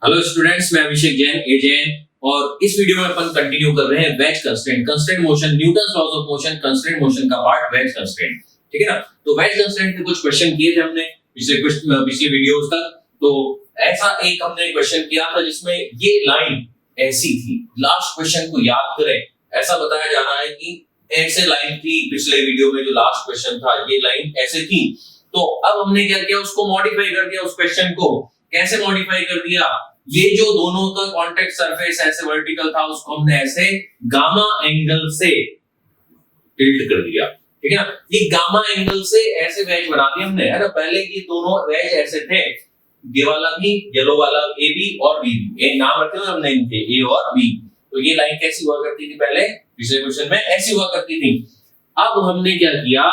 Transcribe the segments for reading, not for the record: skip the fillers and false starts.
Hello students, मैं अभिषेक जैन एजेन और इस वीडियो में अपन कंटिन्यू कर रहे हैं wedge constraint constraint motion Newton's laws of motion constraint motion का पार्ट वेज कंस्ट्रेंट। ठीक है ना। तो वेज कंस्ट्रेंट के कुछ क्वेश्चन किए थे हमने पिछले वीडियोस तक। तो ऐसा एक हमने क्वेश्चन किया था जिसमें ये लाइन ऐसी थी। लास्ट क्वेश्चन को याद करें। ऐसा बताया जा रहा है कि ऐसे लाइन थी पिछले वीडियो में, जो लास्ट क्वेश्चन था ये लाइन ऐसे थी। तो अब हमने क्या किया, उसको मॉडिफाई कर दिया। उस क्वेश्चन को कैसे मॉडिफाई कर दिया, ये जो दोनों का कांटेक्ट सरफेस ऐसे वर्टिकल था उसको हमने ऐसे गामा एंगल से टिल्ट कर दिया। ठीक है ना। ये गामा एंगल से ऐसे वेज बना दिया हमने, है ना। पहले ये दोनों वेज ऐसे थे, ये वाला भी, येलो वाला ए बी और बी बी, एक नाम रखे हुए हमने इनके ए और बी। तो ये लाइन कैसी हुआ करती थी पहले, पिछले क्वेश्चन में ऐसी हुआ करती थी। अब हमने क्या किया,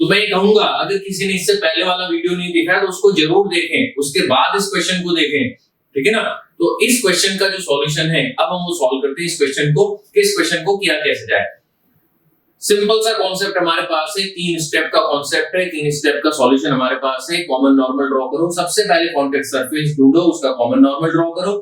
तो मैं कहूंगा अगर किसी ने इससे पहले वाला वीडियो नहीं देखा है तो उसको जरूर देखें, उसके बाद इस क्वेश्चन को देखें। ठीक है ना। तो इस क्वेश्चन का जो सॉल्यूशन है अब हम वो सॉल्व करते हैं। इस क्वेश्चन को किया कैसे जाए। सिंपल सा कॉन्सेप्ट हमारे पास है, 3 स्टेप का कॉन्सेप्ट है, 3 स्टेप का सॉल्यूशन हमारे पास है। कॉमन नॉर्मल ड्रॉ करो। सबसे पहले कॉन्टेक्ट सरफेस ढूंढो, उसका कॉमन नॉर्मल ड्रॉ करो।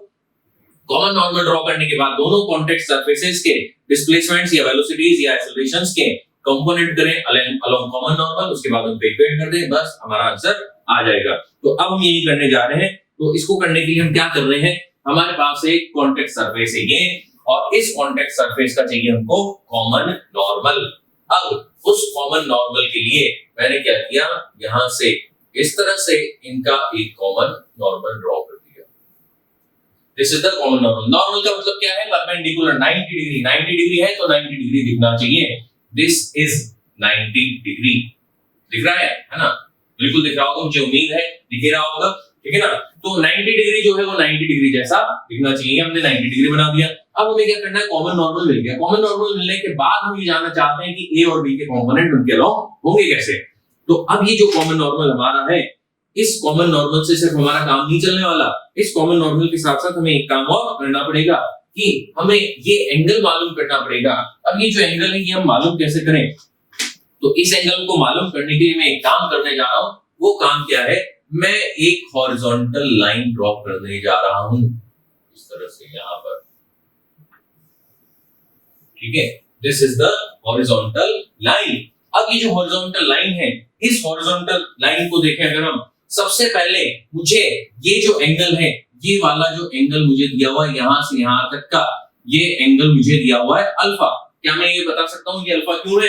कॉमन नॉर्मल ड्रॉ करने के बाद दोनों कॉन्टेक्ट सरफेसेस के डिस्प्लेसमेंट्स या वेलोसिटीज या एक्सेलरेशंस के कंपोनेंट करें अलोंग कॉमन नॉर्मल, उसके बाद उनको इक्वेट कर दें, बस हमारा आंसर आ जाएगा। तो अब हम यही करने जा रहे हैं। तो इसको करने के लिए हम क्या कर रहे हैं, हमारे पास एक कॉन्टेक्ट सरफेस है ये, और इस कॉन्टेक्ट सरफेस का चाहिए हमको कॉमन नॉर्मल। अब उस कॉमन नॉर्मल के लिए मैंने क्या किया, यहां से इस तरह से इनका एक कॉमन नॉर्मल ड्रॉ कर दिया। This is the common normal. Normal का मतलब क्या है, परपेंडिकुलर 90 डिग्री। 90 डिग्री है तो 90 डिग्री दिखना चाहिए। This is 90 degree. दिख रहा है ना। बिल्कुल दिख रहा होगा, मुझे उम्मीद है दिख रहा होगा। ठीक है ना। तो 90 डिग्री जो है वो 90 डिग्री जैसा दिखना चाहिए। हमने 90 डिग्री बना दिया। अब हमें क्या करना है, कॉमन नॉर्मल मिल गया। कॉमन नॉर्मल मिलने के बाद हम ये जानना चाहते हैं कि ए और बी के कंपोनेंट उनके अलोंग होंगे कैसे। तो अब ये जो कॉमन नॉर्मल हमारा है, इस कॉमन नॉर्मल से सिर्फ हमारा काम नहीं चलने वाला। इस कॉमन नॉर्मल के साथ साथ हमें एक काम और करना पड़ेगा कि हमें ये एंगल मालूम करना पड़ेगा। अब ये जो एंगल है ये हम मालूम कैसे करें, तो इस एंगल को मालूम करने के लिए मैं एक काम करने जा रहा हूं। वो काम क्या है, मैं एक हॉरिजॉन्टल लाइन ड्रॉ करने जा रहा हूं इस तरह से यहां पर। ठीक है, this is the horizontal line. अब ये जो हॉरिजॉन्टल लाइन है, इस हॉरिजॉन्टल लाइन को देखें अगर हम, सबसे पहले मुझे ये जो एंगल है, ये वाला जो एंगल मुझे दिया हुआ है यहां से यहां तक का, ये एंगल मुझे दिया हुआ है अल्फा। क्या मैं ये बता सकता हूं ये अल्फा क्यों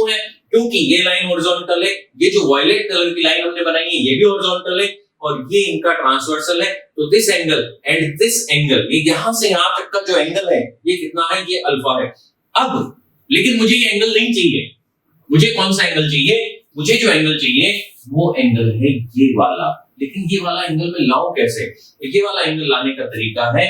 है? क्योंकि ये लाइन हॉरिजॉन्टल है, ये जो वायलेट कलर की लाइन हमने बनाई है ये भी हॉरिजॉन्टल है, और ये इनका ट्रांसवर्सल है। तो this angle and this angle, ये यहां से यहां तक का जो एंगल है ये कितना है, ये अल्फा है। अब लेकिन मुझे ये एंगल नहीं चाहिए। मुझे कौन सा एंगल चाहिए? मुझे जो एंगल चाहिए वो एंगल है ये वाला। लेकिन ये वाला एंगल में लाऊं कैसे? ये वाला एंगल लाने का तरीका है,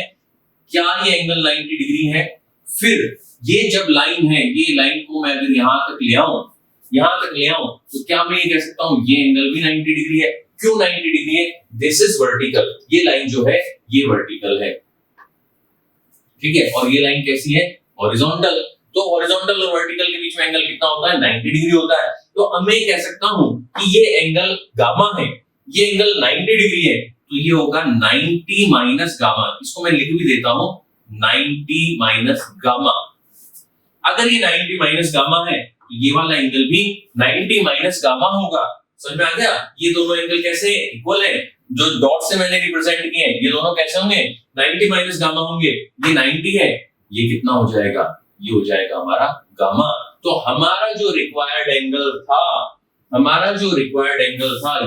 क्या ये एंगल 90 डिग्री है, फिर ये जब लाइन है, ये लाइन को मैं अगर यहां तक ले आऊं, तो क्या मैं ये कह सकता हूं ये एंगल भी 90 डिग्री है? क्यों 90 डिग्री है? This is vertical. ये लाइन जो है ये वर्टिकल है। ठीक है, और ये लाइन कैसी है? हॉरिजॉन्टल। तो हॉरिजॉन्टल और वर्टिकल के बीच में एंगल कितना होता है? 90 डिग्री होता है। तो अब मैं कह सकता हूं कि ये एंगल गामा है, ये एंगल 90 डिग्री है, तो ये होगा 90 माइनस गामा। इसको मैं लिख भी देता हूं, 90 माइनस गामा। अगर ये 90 माइनस गामा है तो ये वाला एंगल भी 90 माइनस गामा होगा। समझ में आ गया? ये दोनों एंगल कैसे इक्वल है, जो डॉट से मैंने रिप्रेजेंट किए हैं, ये दोनों कैसे होंगे? 90 माइनस गामा होंगे। ये 90 है, ये कितना हो जाएगा? ये हो जाएगा हमारा गामा। तो हमारा जो रिक्वायर्ड एंगल था,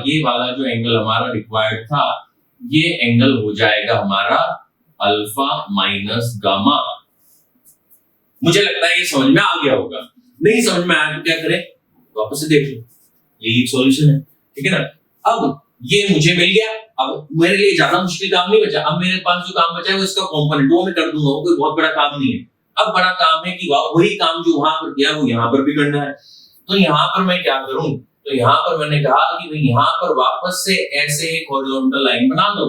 ये वाला जो एंगल हमारा रिक्वायर्ड था, ये एंगल हो जाएगा हमारा अल्फा माइनस गामा। मुझे लगता है ये समझ में आ गया होगा। नहीं समझ में आया तो क्या करें, वापस से देख लो, यही एक सॉल्यूशन है। ठीक है ना। अब ये मुझे मिल गया। अब मेरे लिए ज्यादा मुश्किल काम नहीं बचा। अब मेरे पास जो काम बचा है वो इसका कंपोनेंट, वो मैं कर दूंगा, वो कोई बहुत बड़ा काम नहीं है। अब बड़ा काम है कि वही काम जो वहां पर किया वो यहाँ पर भी करना है। तो यहाँ पर मैं क्या करूं, तो यहाँ पर मैंने कहा कि भाई यहाँ पर वापस से ऐसे एक हॉरिजॉन्टल लाइन बना दो।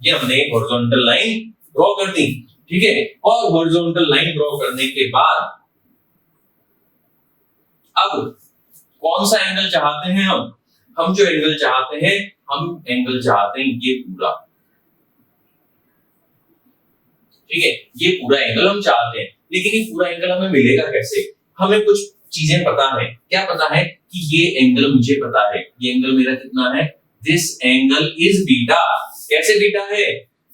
ये हमने एक हॉरिजॉन्टल लाइन ड्रॉ कर दी। ठीक है, और हॉरिजॉन्टल लाइन ड्रॉ करने के बाद अब कौन सा एंगल चाहते हैं हम जो एंगल चाहते हैं, हम एंगल चाहते हैं ये पूरा। ठीक है, ये पूरा एंगल हम चाहते हैं, लेकिन ये पूरा एंगल हमें मिलेगा कैसे? हमें कुछ चीजें पता है। क्या पता है? कि ये एंगल मुझे पता है, ये एंगल मेरा कितना है, दिस एंगल इज बीटा। कैसे बीटा है?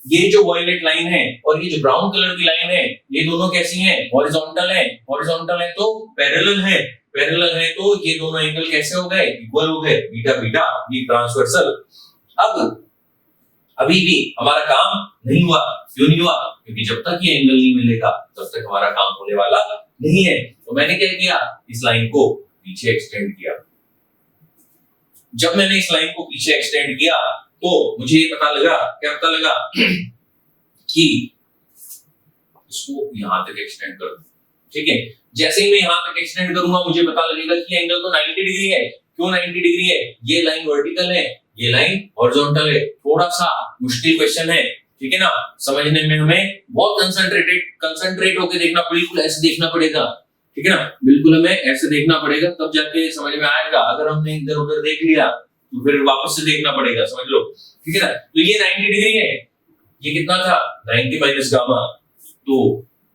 ये जो वॉयलेट लाइन है और ये जो ब्राउन कलर की लाइन है, ये दोनों कैसी हैं? हॉरिजॉन्टल है। हॉरिजॉन्टल है तो पैरेलल है, पैरेलल है तो ये दोनों एंगल कैसे हो गए? इक्वल हो गए, बीटा बीटा, ये ट्रांसवर्सल। अब अभी भी हमारा काम नहीं हुआ। क्यों नहीं हुआ? क्योंकि जब तक ये एंगल नहीं मिलेगा तब तक हमारा काम होने वाला नहीं है। तो मैंने क्या किया? इस लाइन को पीछे एक्सटेंड किया। जब मैंने इस लाइन को पीछे एक्सटेंड किया तो मुझे ये पता लगा, क्या पता लगा? कि इसको यहां तक एक्सटेंड कर दूं। ठीक है, जैसे ही मैं यहां तक एक्सटेंड करूंगा मुझे पता लगेगा कि एंगल तो 90 डिग्री है। क्यों 90 डिग्री है? ये लाइन वर्टिकल है, ये लाइन हॉरिजॉन्टल है। थोड़ा सा मुश्किल क्वेश्चन है, ठीक है ना, समझने में हमें बहुत कंसंट्रेट होकर देखना, बिल्कुल ऐसे देखना पड़ेगा, ठीक है ना, बिल्कुल हमें ऐसे देखना पड़ेगा, तब जाके समझ में आएगा। अगर हमने इधर उधर देख लिया तो फिर वापस से देखना पड़ेगा, समझ लो, ठीक है ना। तो ये 90 डिग्री है, ये कितना था? 90 माइनस गामा, तो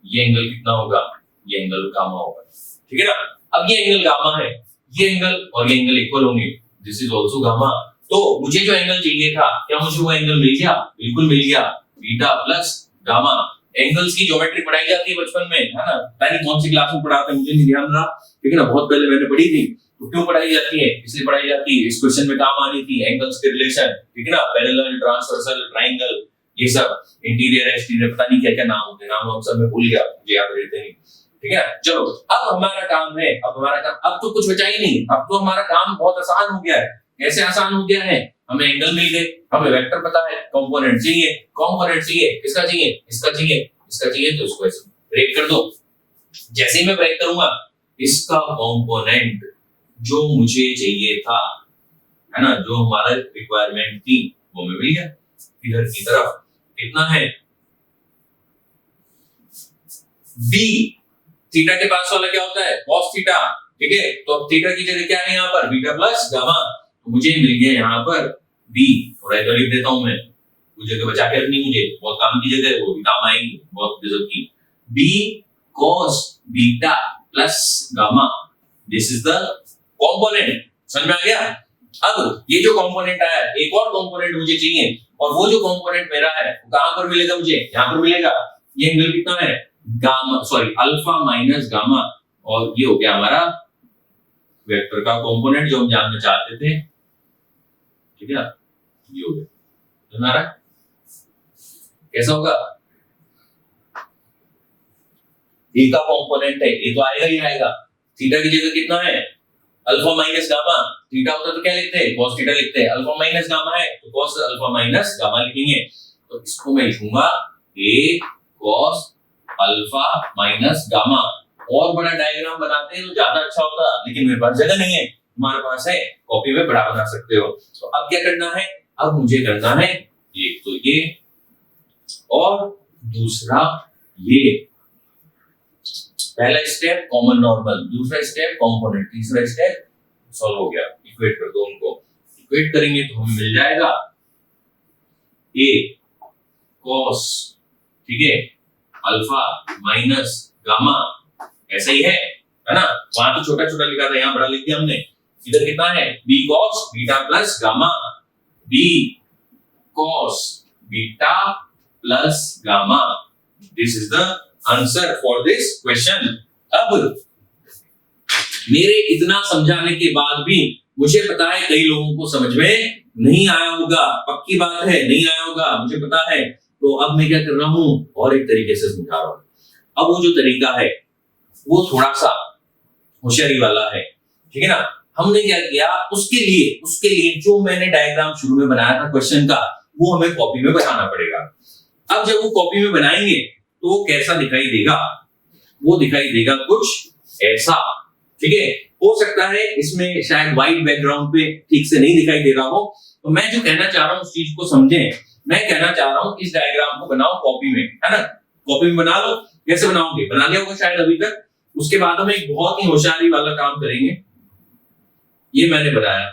ये एंगल कितना होगा? ये एंगल गामा होगा, ठीक है ना। अब ये एंगल गामा है, ये एंगल और ये एंगल इक्वल होंगे, दिस इज आल्सो गामा। तो मुझे जो एंगल चाहिए था, क्या मुझे वो एंगल मिल गया? बिल्कुल मिल गया, बीटा प्लस गामा। एंगल्स की ज्योमेट्री पढ़ाई जाती है बचपन में, है ना, पता नहीं कौन सी क्लास में पढ़ाते हैं, मुझे नहीं ध्यान रहा, ठीक है ना, बहुत पहले मैंने पढ़ी थी। तो क्यों पढ़ाई जाती है? इसलिए पढ़ाई जाती है, इस क्वेश्चन में काम आनी थी, एंगल्स के रिलेशन, ठीक है ना, पैरेलल, ट्रांसवर्सल, ट्रायंगल, ये सब, इंटीरियर, एक्सटीरियर, पता नहीं क्या क्या नाम होते हैं, नाम हम सब में भूल गया, मुझे याद रहते नहीं, ठीक है। चलो अब हमारा काम है, अब तो कुछ बचा ही नहीं, अब तो हमारा काम बहुत आसान हो गया है। कैसे आसान हो गया है? हमें एंगल मिल गए, हमें वेक्टर पता है, कंपोनेंट चाहिए, किसका चाहिए? इसका चाहिए, इसका चाहिए, तो इसको ऐसे ब्रेक कर दो। जैसे ही मैं ब्रेक करूंगा, इसका कंपोनेंट जो मुझे चाहिए था, है ना, जो हमारा रिक्वायरमेंट थी, वो हमें मिल गया। इधर की तरफ कितना है? बी। थीटा के पास वाला क्या होता है? cos थीटा, ठीक है। तो अब थीटा की जगह क्या है यहाँ पर? Beta plus gamma. तो मुझे मिल गया यहाँ पर बी, थोड़ा इधर लिख देता हूं मैं, कुछ जगह बचा के रखनी, मुझे बहुत काम की जगह है, वो भी काम आएगी, बहुत गजब की। B cos beta plus gamma, this is the component. समझ में आ गया? अब ये जो कंपोनेंट आया, एक और कंपोनेंट मुझे चाहिए, और वो जो कंपोनेंट मेरा है वो कहां पर मिलेगा? मुझे यहां पर मिलेगा। ये एंगल कितना है? Gamma, sorry, alpha minus gamma, और ये हो गया हमारा वेक्टर का कंपोनेंट जो हम जानना चाहते थे, ठीक है। ये हो गया हमारा, कैसा होगा? ए का कंपोनेंट है, ए तो आएगा ही आएगा। थीटा की जगह कितना है? Alpha minus gamma. थीटा होता तो क्या लिखते हैं? cos थीटा लिखते हैं। अल्फा माइनस गामा है तो cos अल्फा माइनस गामा लिखेंगे। तो इसको मैं लिखूंगा a cos alpha minus gamma. और बड़ा डायग्राम बनाते हैं तो ज्यादा अच्छा होता, लेकिन मेरे पास जगह नहीं है, तुम्हारे पास है, कॉपी में बड़ा बना सकते हो। तो अब क्या करना है? अब मुझे करना है एक तो ये और दूसरा ये। पहला स्टेप कॉमन नॉर्मल, दूसरा स्टेप कंपोनेंट, तीसरा स्टेप सॉल्व हो गया। इक्वेट कर दो उनको, इक्वेट करेंगे तो हमें मिल जाएगा a cos, ठीक है, अल्फा माइनस गामा, ऐसा ही है ना। वहां तो छोटा छोटा लिखा था, यहाँ बड़ा लिख दिया हमने। इधर कितना है? b cos beta plus gamma, b cos beta plus gamma, this is the answer for this question. अब मेरे इतना समझाने के बाद भी मुझे पता है कई लोगों को समझ में नहीं आया होगा, पक्की बात है, नहीं आया होगा, मुझे पता है। तो अब मैं क्या कर रहा हूं? और एक तरीके से समझा रहा हूं। अब वो जो तरीका है वो थोड़ा सा होशियारी वाला है, ठीक है ना। हमने क्या किया? उसके लिए जो मैंने डायग्राम शुरू में बनाया था क्वेश्चन का, वो हमें कॉपी में बनाना पड़ेगा। अब जब वो कॉपी में बनाएंगे तो वो कैसा दिखाई देगा? वो दिखाई देगा कुछ ऐसा, ठीक है। हो सकता है इसमें शायद व्हाइट बैकग्राउंड पे ठीक से नहीं दिखाई दे रहा हो, तो मैं जो कहना चाह रहा हूं उस चीज को समझें। मैं कहना चाह रहा हूं इस डायग्राम को बनाओ कॉपी में, है ना, कॉपी में बना लो। कैसे बनाओगे? बना लिया होगा शायद अभी तक। उसके बाद हम एक बहुत ही होशियारी वाला काम करेंगे। ये मैंने बनाया,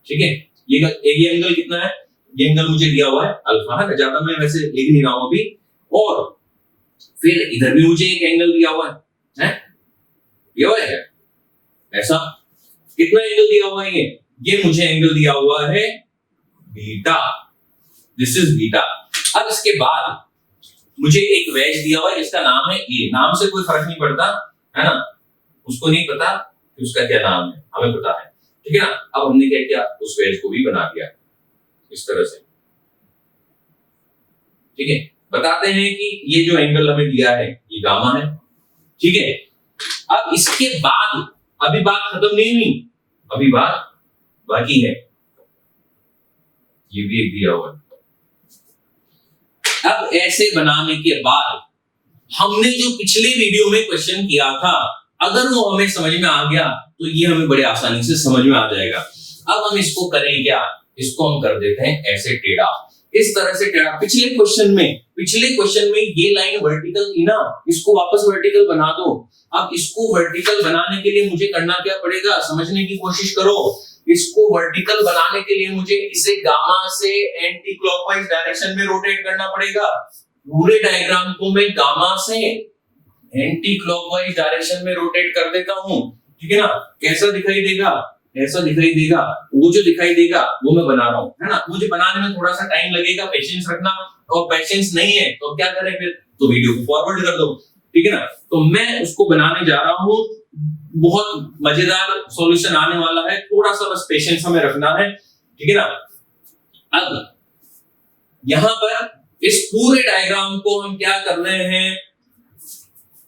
ठीक है। ये एंगल कितना है? ये एंगल मुझे दिया हुआ है अल्फा, है ना, ज्यादा मैं वैसे लिख नहीं रहा हूं अभी। और फिर इधर भी मुझे एक एंगल दिया हुआ है, दिया हुआ है क्या? ऐसा कितना एंगल दिया हुआ है? ये मुझे एंगल दिया हुआ है बीटा, दिस इज बीटा। अब इसके बाद मुझे एक वेज दिया हुआ है जिसका नाम है ए। नाम से कोई फर्क नहीं पड़ता, है ना, उसको नहीं पता कि उसका क्या नाम है, हमें पता है, ठीक है ना। अब हमने क्या किया, उस वेज को भी बना दिया इस तरह से, ठीक है। बताते हैं कि ये जो एंगल हमें दिया है ये गामा है, ठीक है। अब इसके बाद अभी बात खत्म नहीं हुई, अभी बात बाकी है, ये भी एक दिया हुआ है। अब ऐसे बनाने के बाद हमने जो पिछले वीडियो में क्वेश्चन किया था, अगर वो हमें समझ में आ गया तो ये हमें बड़े आसानी से समझ में आ जाएगा। अब हम इसको करें क्या, इसको हम कर देते हैं ऐसे टेढ़ा, इस तरह से टेढ़ा। पिछले क्वेश्चन में ये लाइन वर्टिकल थी ना, इसको वापस वर्टिकल बना दो। अब इसको वर्टिकल बनाने के लिए मुझे करना क्या पड़ेगा, समझने की कोशिश करो। इसको वर्टिकल बनाने के लिए मुझे इसे गामा से एंटी क्लॉकवाइज डायरेक्शन में रोटेट करना पड़ेगा। पूरे डायग्राम को मैं गामा से एंटी क्लॉकवाइज डायरेक्शन में रोटेट कर देता हूं, ठीक है ना। कैसा दिखाई देगा, ऐसा दिखाई देगा। वो जो दिखाई देगा वो मैं बना रहा हूं, है ना। मुझे बनाने में थोड़ा सा टाइम लगेगा, पेशेंस रखना। और पेशेंस नहीं है तो क्या करें फिर, तो वीडियो को फॉरवर्ड कर दो, ठीक है ना। तो मैं उसको बनाने जा रहा हूं, बहुत मजेदार सॉल्यूशन आने वाला है, थोड़ा सा बस पेशेंस हमें रखना है, ठीक है ना। अब यहां पर इस पूरे डायग्राम को हम क्या कर रहे हैं,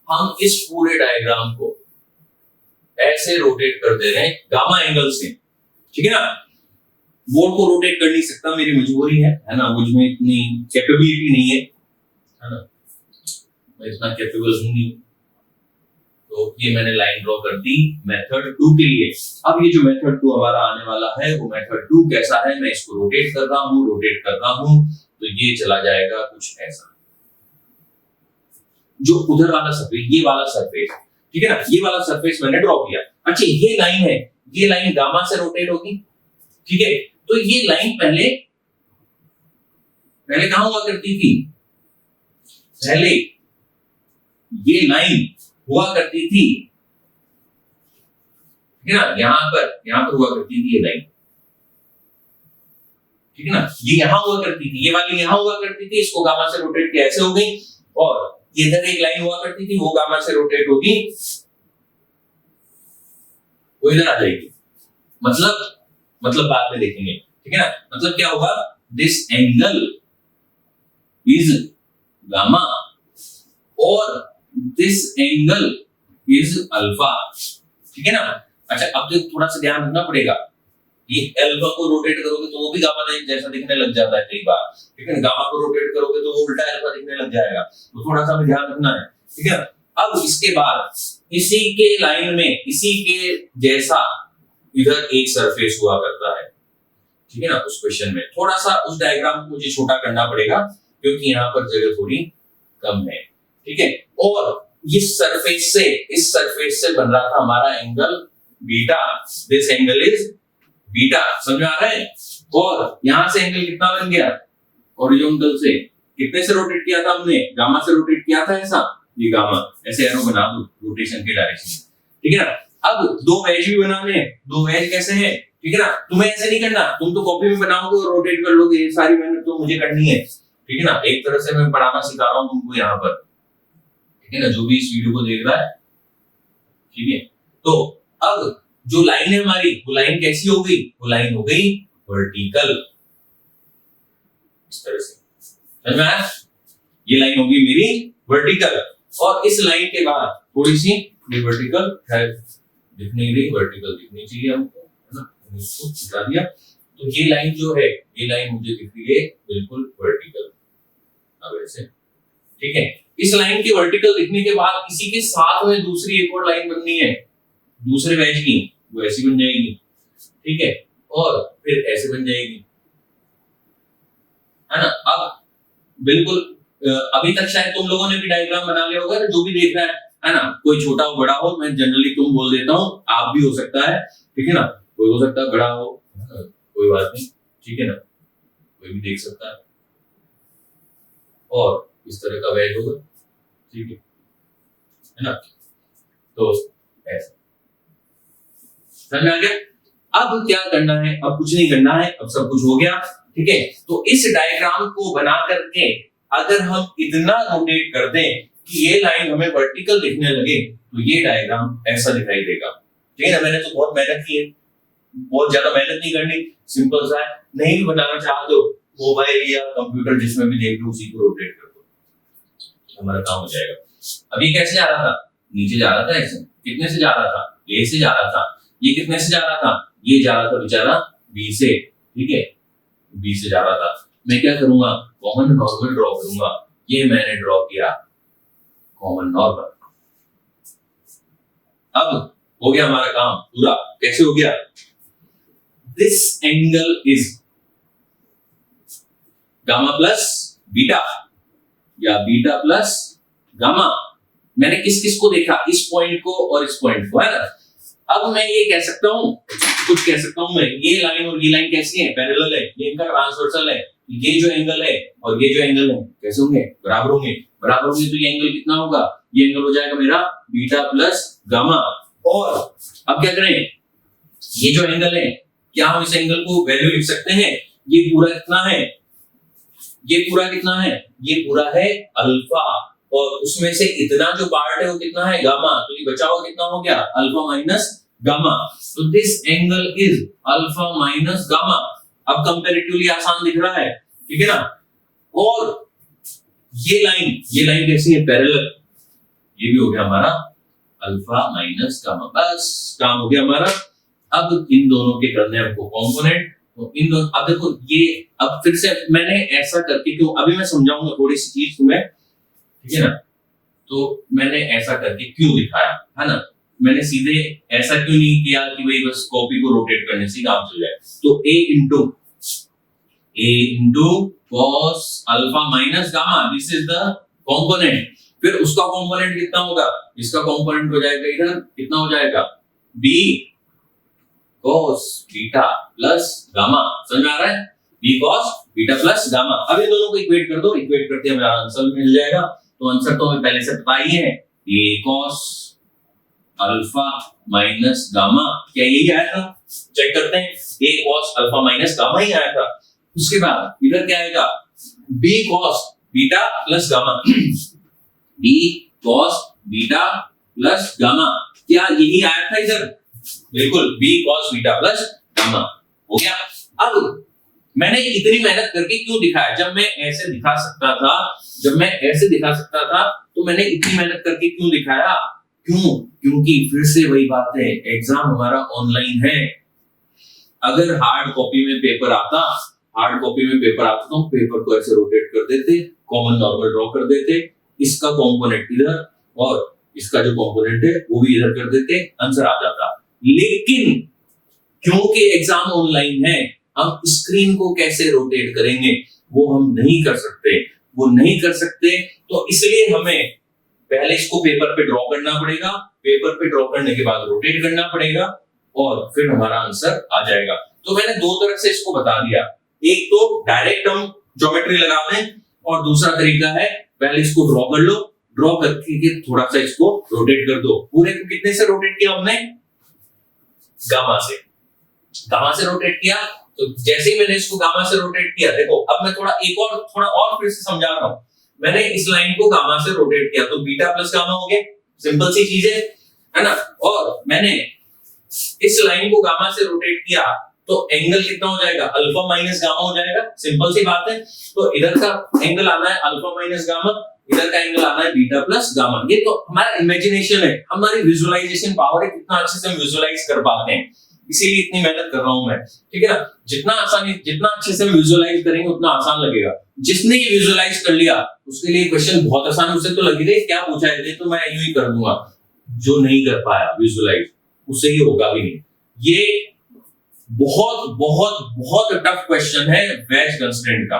हम इस पूरे डायग्राम को ऐसे रोटेट कर दे रहे हैं गामा एंगल से, ठीक है ना। बोर्ड को रोटेट कर नहीं सकता, मेरी मजबूरी है ना, मुझमें इतनी कैपेबिलिटी नहीं है ना, मैं इतना कैपेबल हूं नहीं। तो ये मैंने लाइन ड्रॉ कर दी मेथड 2 के लिए। अब ये जो मेथड 2 हमारा आने वाला है वो मेथड 2 कैसा है, मैं इसको रोटेट कर रहा हूं तो ये चला जाएगा कुछ ऐसा। जो उधर वाला सरफेस, ये वाला सरफेस, ठीक है ना, ये वाला सरफेस मैंने ड्रॉ किया। अच्छा ये लाइन है, ये लाइन गामा से रोटेट होगी, ठीक है। तो ये लाइन पहले कहां हुआ करती थी, पहले ये लाइन हुआ करती थी, ठीक है ना, यहां पर हुआ करती थी ये लाइन, ठीक है ना। ये यहां हुआ करती थी, ये वाली यहां हुआ करती थी, इसको गामा से रोटेट किया ऐसे हो गई। और इधर एक लाइन हुआ करती थी, वो गामा से रोटेट होगी, वो इधर आ जाएगी। मतलब बाद में देखेंगे, ठीक है ना। मतलब क्या होगा, दिस एंगल इज गामा और दिस एंगल इज अल्फा, ठीक है ना। अच्छा अब तो थोड़ा सा ध्यान रखना पड़ेगा, ये अल्फा को रोटेट करोगे तो वो भी गामा जैसा दिखने लग जाता है कई बार, ठीक है ना। गामा को रोटेट करोगे तो वो उल्टा अल्फा दिखने लग जाएगा, तो थोड़ा सा ध्यान रखना है, ठीक है। अब इसके बाद इसी के लाइन में, इसी के जैसा इधर एक सरफेस हुआ करता है, ठीक है ना। उस क्वेश्चन में थोड़ा सा उस डायग्राम को मुझे छोटा करना पड़ेगा क्योंकि यहाँ पर जगह थोड़ी कम है, ठीक है। और इस सरफेस से बन रहा था हमारा angle beta, this angle is beta, समझ में आ रहा है। और यहां से एंगल कितना बन गया, हॉरिजॉन्टल से कितने से रोटेट किया था हमने, गामा से रोटेट किया था ऐसा, ये गामा ऐसे एरो बना दो रोटेशन के डायरेक्शन में, ठीक है ना। अब दो वेज भी बनाने हैं, दो वेज कैसे हैं, ठीक है ना। तुम्हें ऐसे नहीं करना, तुम तो कॉपी में बनाओगे और रोटेट कर लोगे, ये सारी मेहनत तो मुझे करनी है, ठीक है ना। एक तरह से मैं पढ़ाना सिखा रहा हूं तुमको यहाँ पर, ठीक है ना, जो भी इस वीडियो को देख रहा है, ठीक है। तो अब जो लाइन है हमारी, वो लाइन कैसी हो गई, वो लाइन हो गई वर्टिकल, इस तरह से, समझ में आया। ये लाइन होगी मेरी वर्टिकल, और इस लाइन के बाद थोड़ी सी ये वर्टिकल है दिखने के लिए, वर्टिकल दिखनी चाहिए हमको, है ना, इसको हटा दिया। तो ये लाइन जो है, ये लाइन मुझे दिख रही है बिल्कुल वर्टिकल, अब ऐसे, ठीक है। इस लाइन के वर्टिकल दिखने के बाद इसी के साथ में दूसरी एक और लाइन बननी है दूसरे वेज की, वो ऐसी बन जाएगी, ठीक है, और फिर ऐसे बन जाएगी, है ना। अब बिल्कुल अभी तक शायद तुम लोगों ने भी डायग्राम बना लिया होगा, जो भी देख रहा है ना, कोई छोटा हो बड़ा हो, मैं जनरली तुम बोल देता हूँ, आप भी हो सकता है, ठीक है ना, कोई हो सकता है बड़ा हो, कोई बात नहीं, ठीक है ना, कोई भी देख सकता है। और इस तरह का वेज होगा, ठीक है ना। तो ऐसा समझ में आ गया। अब क्या करना है, अब कुछ नहीं करना है, अब सब कुछ हो गया, ठीक है। तो इस डायग्राम को बना करके अगर हम इतना रोटेट कर दें कि ये लाइन हमें वर्टिकल दिखने लगे तो ये डायग्राम ऐसा दिखाई देगा, ठीक है ना। मैंने तो बहुत मेहनत की है, बहुत ज्यादा मेहनत नहीं करनी, सिंपल सा है। नहीं भी बनाना चाहते हो, मोबाइल या कंप्यूटर जिसमें भी देख लो उसी को रोटेट कर दो, हमारा काम हो जाएगा। अब ये कैसे जा रहा था, नीचे जा रहा था ऐसे, कितने से जा रहा था, ए से जा रहा था। ये कितने से जा रहा था, ये जा रहा था बेचारा बी से, ठीक है, बी से जा रहा था। मैं क्या करूंगा, कॉमन नॉर्मल ड्रॉ करूंगा। ये मैंने ड्रॉ किया कॉमन नॉर्मल। अब हो गया हमारा काम पूरा। कैसे हो गया, this angle is gamma plus beta या बीटा प्लस गामा। मैंने किस किस को देखा, इस पॉइंट को और इस पॉइंट को, है ना। अब मैं ये कह सकता हूं, कुछ कह सकता हूं मैं, ये लाइन और ये लाइन कैसी है, पैरेलल है, ये इनका ट्रांसवर्सल है। ये जो एंगल है और ये जो एंगल है कैसे होंगे, बराबर होंगे। बराबर होंगे तो ये एंगल कितना होगा, ये एंगल हो जाएगा मेरा बीटा प्लस गामा। और अब क्या करें, ये जो एंगल है, क्या हम इस एंगल को वैल्यू लिख सकते हैं, ये पूरा कितना है, ये पूरा कितना है, ये पूरा है अल्फा, और उसमें से इतना जो पार्ट है वो कितना है, गामा। तो ये बचा हुआ कितना हो गया, अल्फा माइनस गामा। तो this angle is alpha minus gamma. अब कंपैरेटिवली आसान दिख रहा है, ठीक है ना। और ये लाइन कैसी है, पैरेलल। ये भी हो गया हमारा अल्फा माइनस गामा, बस काम हो गया हमारा। अब इन दोनों के करने हमको कंपोनेंट, तो इन दोनों, अब देखो ये, अब फिर से मैंने ऐसा करके, क्यों, अभी मैं समझाऊंगा थोड़ी सी चीज तुम्हें, ठीक है ना। तो मैंने ऐसा करके क्यों दिखाया, है ना। मैंने सीधे ऐसा क्यों नहीं किया कि भाई बस कॉपी को रोटेट करने से काम चल जाए। तो a into cos alpha minus gamma, this is the component. फिर उसका कंपोनेंट कितना होगा, इसका कंपोनेंट हो जाएगा इधर, कितना हो जाएगा, b cos beta plus gamma. समझ में आ रहा है, b cos beta plus gamma. अब इन दोनों को इक्वेट कर दो, इक्वेट करते हमें आंसर मिल जाएगा। तो आंसर तो हमें पहले से पता ही है, a cos alpha minus gamma. क्या यही आया था, चेक करते हैं, a cos alpha minus gamma ही आया था। उसके बाद इधर क्या आएगा, b cos beta plus gamma, b cos beta plus gamma. क्या यही आया था इधर, बिल्कुल, b cos beta plus gamma हो गया। अब मैंने इतनी मेहनत करके क्यों दिखाया, जब मैं ऐसे दिखा सकता था, तो मैंने इतनी मेहनत करके क्यों दिखाया, क्यों, क्योंकि फिर से वही बात है, एग्जाम हमारा ऑनलाइन है। अगर हार्ड कॉपी में पेपर आता तो हम पेपर को ऐसे रोटेट कर देते, कॉमन नॉर्मल ड्रॉ कर देते, इसका कंपोनेंट इधर और इसका जो कंपोनेंट है वो भी इधर कर देते, आंसर आ जाता। लेकिन क्योंकि एग्जाम ऑनलाइन है, हम स्क्रीन को कैसे रोटेट करेंगे, वो हम नहीं कर सकते। तो इसलिए हमें पहले इसको पेपर पे ड्रॉ करना पड़ेगा, पेपर पे ड्रॉ करने के बाद रोटेट करना पड़ेगा, और फिर हमारा आंसर आ जाएगा। तो मैंने दो तरह से इसको बता दिया, एक तो डायरेक्ट हम ज्योमेट्री लगा दें, और दूसरा तरीका है पहले इसको ड्रॉ कर लो, ड्रॉ करके थोड़ा सा इसको रोटेट कर दो। पूरे को कितने से रोटेट किया हमने, गामा से रोटेट किया। तो जैसे ही मैंने इसको गामा से रोटेट किया, देखो अब मैं थोड़ा और फिर से समझा रहा हूं। मैंने इस लाइन को गामा से रोटेट किया तो बीटा प्लस गामा हो गया, सिंपल सी चीज है ना। और मैंने इस लाइन को गामा से रोटेट किया तो एंगल कितना हो जाएगा, अल्फा माइनस गामा हो जाएगा, सिंपल सी बात है। तो इधर का एंगल आना है अल्फा माइनस गामा, इधर का एंगल आना है बीटा प्लस गामा। ये तो हमारा इमेजिनेशन है, हमारी विजुअलाइजेशन पावर है, कितना अच्छे से हम विजुअलाइज कर पाते हैं, इसीलिए इतनी मेहनत कर रहा हूं मैं, ठीक है ना। जितना अच्छे से विजुअलाइज करेंगे उतना आसान लगेगा। जिसने ये विजुअलाइज कर लिया उसके लिए क्वेश्चन बहुत आसान, उसे तो लगी रही क्या पूछा है, तो मैं यूं ही कर दूंगा। जो नहीं कर पाया विजुअलाइज, उससे ये होगा भी नहीं। ये बहुत बहुत बहुत टफ क्वेश्चन है वेज कंस्ट्रेंट का,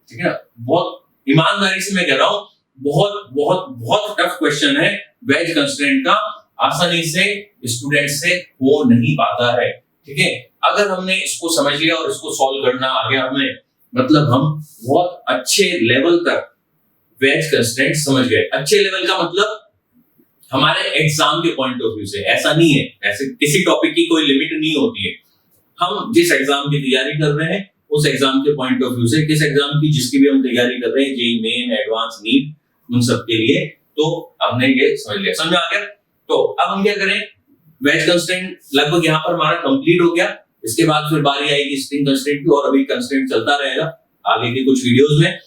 ठीक है ना। बहुत ईमानदारी से मैं कह रहा हूं, बहुत बहुत बहुत टफ क्वेश्चन है वेज कंस्ट्रेंट का, आसानी से स्टूडेंट से हो नहीं पाता है, ठीक है। अगर हमने इसको समझ लिया और इसको सॉल्व करना आ गया हमें, मतलब हम बहुत अच्छे लेवल तक वेज कंस्ट्रेंट समझ गए। अच्छे लेवल का मतलब हमारे एग्जाम के पॉइंट ऑफ व्यू से, ऐसा नहीं है, ऐसे किसी टॉपिक की कोई लिमिट नहीं होती है। हम जिस एग्जाम की तैयारी कर रहे हैं उस एग्जाम के पॉइंट ऑफ व्यू से, किस एग्जाम की जिसकी भी हम तैयारी कर रहे हैं, जेईई मेन, एडवांस, नीट, उन सब के लिए, तो हमने ये समझ लिया। समझ में आ गया? तो अब हम क्या करें, वेज कंस्ट्रेंट लगभग यहाँ पर हमारा कंप्लीट हो गया। इसके बाद फिर बारी आएगी स्ट्रिंग कंस्ट्रेंट की, और अभी कंस्ट्रेंट चलता रहेगा आगे के कुछ वीडियोस में।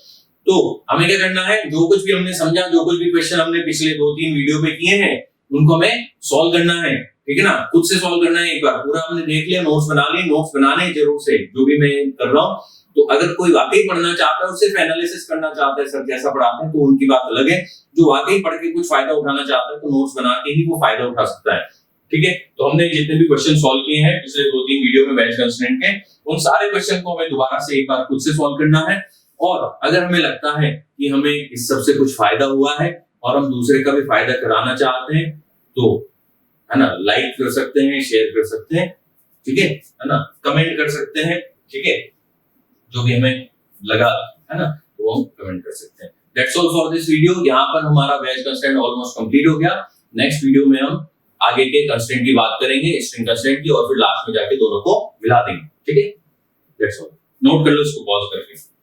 तो हमें क्या करना है, जो कुछ भी हमने समझा, जो कुछ भी क्वेश्चन हमने पिछले 2-3 वीडियो में किए हैं, उनको हमें सॉल्व करना है, ठीक है ना, खुद से सॉल्व करना है। एक बार पूरा हमने देख लिया, नोट्स बना लिए, नोट्स बनाने जरूर से, जो भी मैं कर रहा हूँ। तो अगर कोई वाकई पढ़ना चाहता है और सिर्फ एनालिसिस करना चाहता है, सर जैसा पढ़ाते हैं, तो उनकी बात अलग है। जो वाकई पढ़ के कुछ फायदा उठाना चाहता है, तो नोट्स बना के ही वो फायदा उठा सकता है, ठीक है। तो हमने जितने भी क्वेश्चन सॉल्व किए हैं पिछले 2-3 वीडियो में वेज कंस्ट्रेंट के, उन सारे क्वेश्चन को हमें दोबारा से एक बार खुद से सॉल्व करना है। और अगर हमें लगता है कि हमें इस सब से कुछ फायदा हुआ है और हम दूसरे का भी फायदा कराना चाहते हैं, तो है ना, लाइक कर सकते हैं, शेयर कर सकते हैं, ठीक है ना, कमेंट कर सकते हैं, ठीक है, जो भी हमें लगा, है ना, वो हम कमेंट कर सकते हैं। That's all for this video. यहाँ पर हमारा वेज कंस्ट्रेंट ऑलमोस्ट कंप्लीट हो गया। नेक्स्ट वीडियो में हम आगे के कंस्ट्रेंट की बात करेंगे, स्ट्रिंग कंस्ट्रेंट की, और फिर लास्ट में जाके दोनों को मिला देंगे, ठीक है। That's all. नोट कर लो इसको पॉज करके।